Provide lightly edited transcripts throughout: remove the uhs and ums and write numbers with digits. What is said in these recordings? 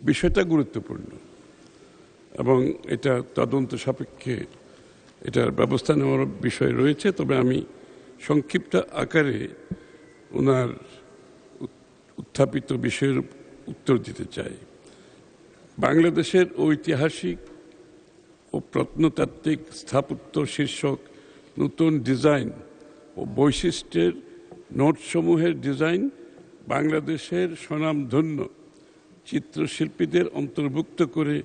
বিষয়টা গুরুত্বপূর্ণ এবং এটা তদন্ত সাপেক্ষে এটার ব্যবস্থা নেওয়ার বিষয় রয়েছে। তবে আমি সংক্ষিপ্ত আকারে ওনার উত্থাপিত বিষয়ের উত্তর দিতে চাই। বাংলাদেশের ঐতিহাসিক ও প্রত্নতাত্ত্বিক স্থাপত্য শীর্ষক নতুন ডিজাইন ও বৈশিষ্ট্যের নোটসমূহের ডিজাইন বাংলাদেশের স্বনামধন্য চিত্রশিল্পীদের অন্তর্ভুক্ত করে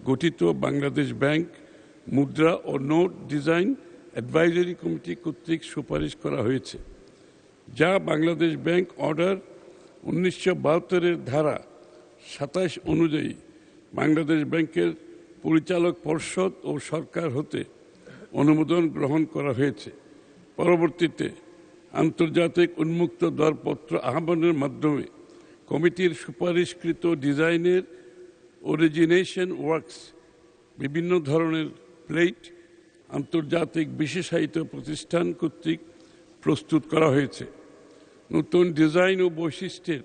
গঠিত বাংলাদেশ ব্যাংক মুদ্রা ও নোট ডিজাইন অ্যাডভাইজারি কমিটি কর্তৃক সুপারিশ করা হয়েছে, যা বাংলাদেশ ব্যাংক অর্ডার 1972-এর ধারা 27 অনুযায়ী বাংলাদেশ ব্যাংকের পরিচালক পর্ষদ ও সরকার হতে অনুমোদন গ্রহণ করা হয়েছে। পরবর্তীতে আন্তর্জাতিক উন্মুক্ত দরপত্র আহ্বানের মাধ্যমে কমিটির সুপারিশকৃত ডিজাইনের অরিজিনেশন ওয়ার্কস বিভিন্ন ধরনের প্লেট আন্তর্জাতিক বিশেষায়িত প্রতিষ্ঠান কর্তৃক প্রস্তুত করা হয়েছে। নতুন ডিজাইন ও বৈশিষ্ট্যের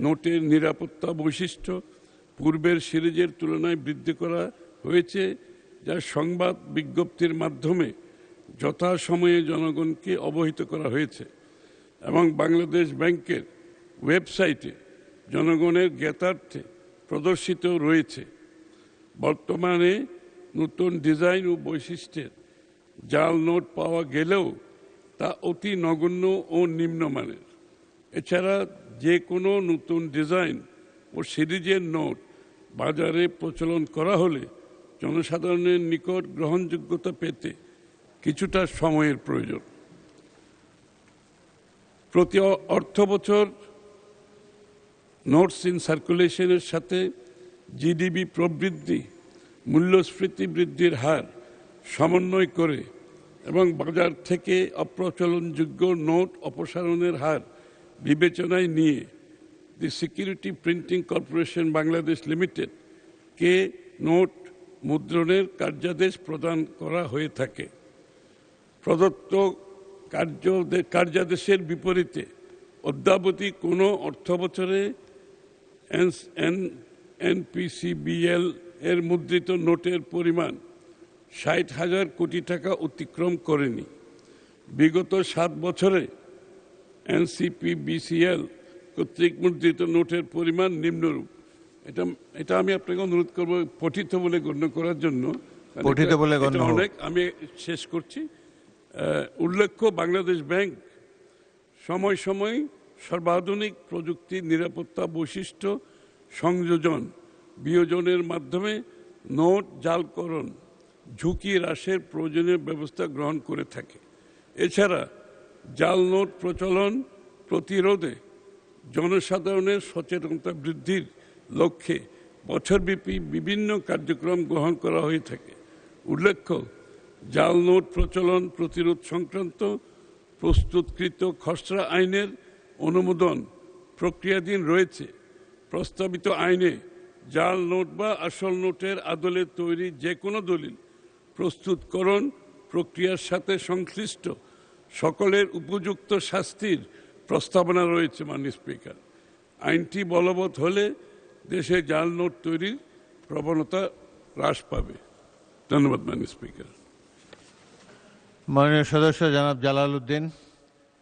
নোটের নিরাপত্তা বৈশিষ্ট্য পূর্বের সিরিজের তুলনায় বৃদ্ধি করা হয়েছে, যা সংবাদ বিজ্ঞপ্তির মাধ্যমে যথাসময়ে জনগণকে অবহিত করা হয়েছে এবং বাংলাদেশ ব্যাংকের ওয়েবসাইটে জনগণের জ্ঞাতার্থে প্রদর্শিত রয়েছে। বর্তমানে নতুন ডিজাইন ও বৈশিষ্ট্যের জাল নোট পাওয়া গেলেও তা অতি নগণ্য ও নিম্নমানের। এছাড়া যে কোনো নতুন ডিজাইন ও সিরিজের নোট বাজারে প্রচলন করা হলে জনসাধারণের নিকট গ্রহণযোগ্যতা পেতে কিছুটা সময়ের প্রয়োজন। প্রতি অর্থবছর নোটস ইন সার্কুলেশনের সাথে জিডিপি প্রবৃদ্ধি, মূল্যস্ফীতি বৃদ্ধির হার সমন্বয় করে এবং বাজার থেকে অপ্রচলনযোগ্য নোট অপসারণের হার বিবেচনায় নিয়ে the security printing corporation Bangladesh limited কে নোট মুদ্রণের কার্যাদেশ প্রদান করা হয়ে থাকে। প্রদত্ত কার্যাদেশের বিপরীতে অদ্যাবধি কোনো অর্থবছরে এনপিসিবিএল এর মুদ্রিত নোটের পরিমাণ 60,000 কোটি টাকা অতিক্রম করেনি। বিগত 7 বছরে এনসিপিবিসিএল কর্তৃক মুদ্রিত নোটের পরিমাণ নিম্নরূপ। এটা আমি আপনাকে অনুরোধ করব পঠিত বলে গণ্য করার জন্য। পঠিত বলে গণ্য অনেক। আমি শেষ করছি। উল্লেখ্য, বাংলাদেশ ব্যাংক সময় সময় সর্বাধুনিক প্রযুক্তির নিরাপত্তা বৈশিষ্ট্য সংযোজন বিয়োজনের মাধ্যমে নোট জালকরণ ঝুঁকি হ্রাসের প্রয়োজনীয় ব্যবস্থা গ্রহণ করে থাকে। এছাড়া জাল নোট প্রচলন প্রতিরোধে জনসাধারণের সচেতনতা বৃদ্ধির লক্ষ্যে বছরব্যাপী বিভিন্ন কার্যক্রম গ্রহণ করা হয়ে থাকে। উল্লেখ্য, জাল নোট প্রচলন প্রতিরোধ সংক্রান্ত প্রস্তুতকৃত খসড়া আইনের অনুমোদন প্রক্রিয়াধীন রয়েছে। প্রস্তাবিত আইনে জাল নোট বা আসল নোটের আদলে তৈরি যে কোনো দলিল প্রস্তুতকরণ প্রক্রিয়ার সাথে সংশ্লিষ্ট সকলের উপযুক্ত শাস্তির প্রস্তাবনা রয়েছে। মাননীয় স্পিকার, আইনটি বলবৎ হলে দেশে জাল নোট তৈরির প্রবণতা হ্রাস পাবে। ধন্যবাদ মাননীয় স্পিকার। মাননীয় সদস্য জনাব জালাল উদ্দিন,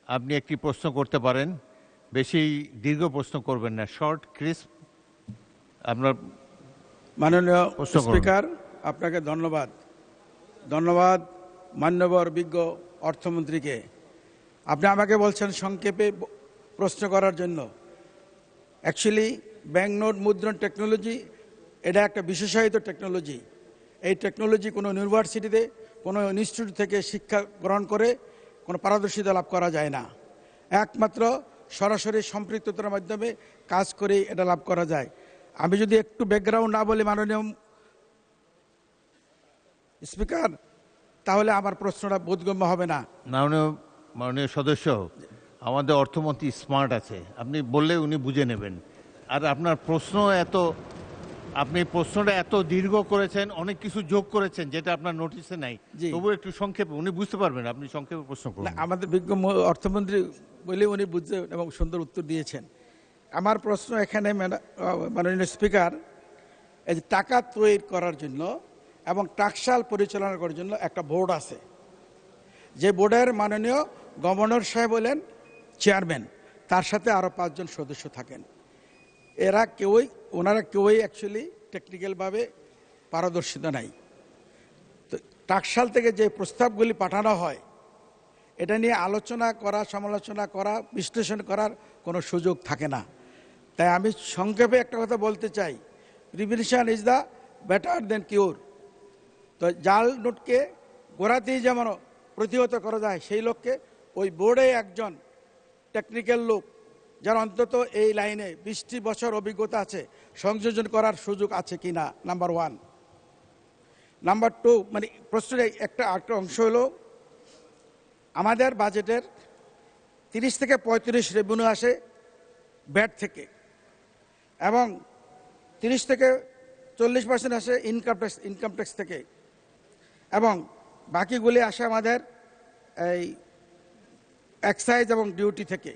আপনি একটি প্রশ্ন করতে পারেন, বেশি দীর্ঘ প্রশ্ন করবেন না, শর্ট ক্রিস্প। আপনার মাননীয় স্পিকার, আপনাকে ধন্যবাদ। ধন্যবাদ মান্যবর বিজ্ঞ অর্থমন্ত্রীকে। আপনি আমাকে বলছেন সংক্ষেপে প্রশ্ন করার জন্য। অ্যাকচুয়ালি ব্যাংক নোট মুদ্রণ টেকনোলজি এটা একটা বিশেষায়িত টেকনোলজি। এই টেকনোলজি কোনো ইউনিভার্সিটিতে কোনো ইনস্টিটিউট থেকে শিক্ষা গ্রহণ করে কোনো পারদর্শিতা লাভ করা যায় না। একমাত্র সরাসরি সম্পৃক্ততার মাধ্যমে কাজ করে এটা লাভ করা যায়। আমি যদি একটু ব্যাকগ্রাউন্ড না বলি মাননীয় স্পিকার, তাহলে আমার প্রশ্নটা বোধগম্য হবে না। মাননীয় সদস্য, আমাদের অর্থমন্ত্রী স্মার্ট আছে, আপনি বললে উনি বুঝে নেবেন। আর আপনার আপনি প্রশ্নটা এত দীর্ঘ করেছেন, অনেক কিছু যোগ করেছেন যেটা আপনার নোটিশে নাই, তবু একটু সংক্ষেপে উনি বুঝতে পারবেন। আপনি সংক্ষেপে প্রশ্ন করুন। আমাদের বিজ্ঞ অর্থমন্ত্রী বলে উনি বুঝতে এবং সুন্দর উত্তর দিয়েছেন। আমার প্রশ্ন এখানে মাননীয় স্পিকার, এই যে টাকা তৈরি করার জন্য এবং টাকশাল পরিচালনা করার জন্য একটা বোর্ড আছে, যে বোর্ডের মাননীয় গভর্নর সাহেব হলেন চেয়ারম্যান, তার সাথে আরও 5 জন সদস্য থাকেন। ওনারা কেউই অ্যাকচুয়ালি টেকনিক্যালভাবে পারদর্শিতা নাই। তো টাকশাল থেকে যে প্রস্তাবগুলি পাঠানো হয়, এটা নিয়ে আলোচনা করা, সমালোচনা করা, বিশ্লেষণ করার কোনো সুযোগ থাকে না। তাই আমি সংক্ষেপে একটা কথা বলতে চাই, prevention is the better then cure. তো জাল নোটকে গোড়াতেই যেমন প্রতিহত করা যায়, সেই লক্ষ্যে ওই বোর্ডে একজন টেকনিক্যাল লোক যার অন্তত এই লাইনে 20টি বছর অভিজ্ঞতা আছে, সংযোজন করার সুযোগ আছে কি না, নাম্বার 1। নাম্বার 2, মানে প্রশ্নের একটা অংশ হলো আমাদের বাজেটের 30 থেকে 35 রেভিনিউ আসে ব্যাট থেকে, এবং 30 থেকে 40% আসে ইনকাম ট্যাক্স থেকে, এবং বাকিগুলি আসে আমাদের এই এক্সাইজ এবং ডিউটি থেকে।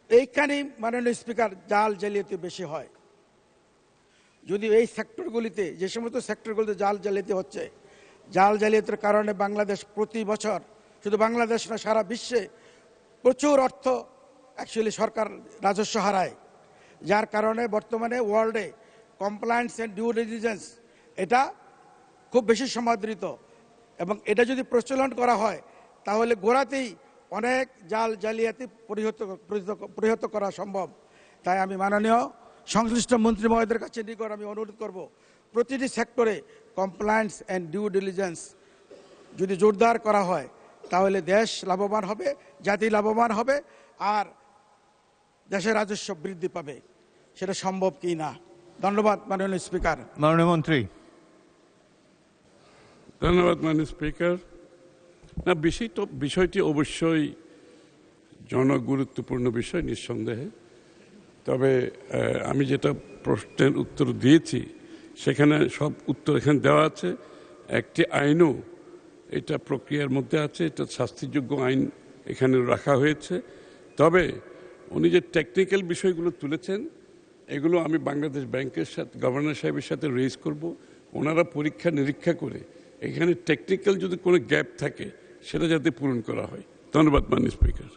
এইখানেই মাননীয় স্পিকার জাল জালিয়াতি বেশি হয়। যদি এই সেক্টরগুলিতে, যে সমস্ত সেক্টরগুলিতে জাল জালিয়াতি হচ্ছে, জাল জালিয়াতির কারণে বাংলাদেশ প্রতি বছর, শুধু বাংলাদেশ না সারা বিশ্বে প্রচুর অর্থ অ্যাকচুয়ালি সরকার রাজস্ব হারায়, যার কারণে বর্তমানে ওয়ার্ল্ডে কমপ্লায়েন্স অ্যান্ড ডিউ ডিলিজেন্স এটা খুব বেশি সমাদৃত, এবং এটা যদি প্রচলন করা হয় তাহলে গোড়াতেই অনেক জাল জালিয়াতি প্রতিহত করা সম্ভব। তাই আমি মাননীয় সংশ্লিষ্ট মন্ত্রী মহোদয়ের কাছে নিকট আমি অনুরোধ করব, প্রতিটি সেক্টরে কমপ্লায়েন্স অ্যান্ড ডিউ ডিলিজেন্স যদি জোরদার করা হয় তাহলে দেশ লাভবান হবে, জাতি লাভবান হবে, আর দেশের রাজস্ব বৃদ্ধি পাবে। সেটা সম্ভব কি না? ধন্যবাদ মাননীয় স্পিকার। মাননীয় মন্ত্রী। ধন্যবাদ মাননীয় স্পিকার। না, বিষয়টি অবশ্যই জনগুরুত্বপূর্ণ বিষয় নিঃসন্দেহে। তবে আমি যেটা প্রশ্নের উত্তর দিয়েছি সেখানে সব উত্তর এখানে দেওয়া আছে। একটি আইনও এটা প্রক্রিয়ার মধ্যে আছে, এটা শাস্তিযোগ্য আইন এখানে রাখা হয়েছে। তবে উনি যে টেকনিক্যাল বিষয়গুলো তুলেছেন, এগুলো আমি বাংলাদেশ ব্যাংকের সাথে, গভর্নর সাহেবের সাথে রেজ করব। ওনারা পরীক্ষা নিরীক্ষা করে এখানে টেকনিক্যাল যদি কোনো গ্যাপ থাকে সেটা যাতে পূরণ করা হয়। ধন্যবাদ মাননীয় স্পিকার।